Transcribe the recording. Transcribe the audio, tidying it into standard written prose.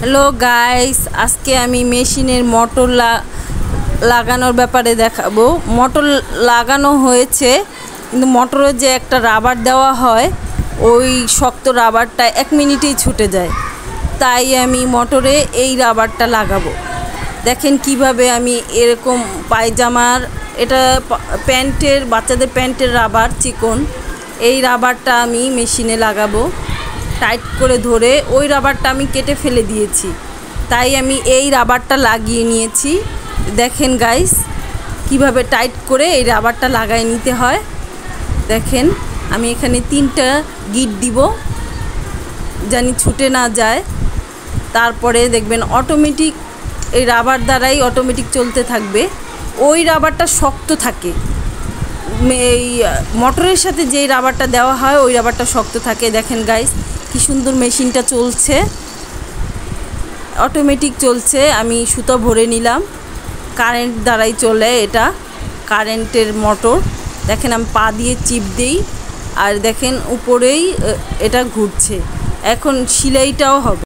Hello guys, আজকে আমি মেশিনের মোটর লাগানোর ব্যাপারে দেখাবো। মোটর লাগানো হয়েছে, কিন্তু মোটরের যে একটা রাবার দেওয়া হয়, ওই শক্ত রাবারটা 1 মিনিটেই ছুটে যায়। তাই আমি মোটরে এই রাবারটা লাগাবো। দেখেন কিভাবে আমি এরকম পায়জামার, এটা প্যান্টের, বাচ্চাদের প্যান্টের রাবার চিকন, এই রাবারটা আমি মেশিনে লাগাবো। টাইট করে ধরে ওই রাবারটা আমি কেটে ফেলে দিয়েছি, তাই আমি এই রাবারটা লাগিয়ে নিয়েছি। দেখেন গাইস, কিভাবে টাইট করে এই রাবারটা লাগাই নিতে হয়। দেখেন আমি এখানে 3টা গিট দিব, জানি ছুটে না যায়। তারপরে দেখবেন অটোমেটিক এই রাবার দ্বারাই অটোমেটিক চলতে থাকবে। ওই রাবারটা শক্ত থাকে, এই মোটরের সাথে যেই রাবারটা দেওয়া হয় ওই রাবারটা শক্ত থাকে। দেখেন গাইস, কি সুন্দর মেশিনটা চলছে, অটোমেটিক চলছে। আমি সুতো ভরে নিলাম, কারেন্ট দ্বারাই চলে, এটা কারেন্টের মোটর। দেখেন আমি পা দিয়ে চিপ দিই, আর দেখেন উপরেই এটা ঘুরছে। এখন সেলাইটাও হবে।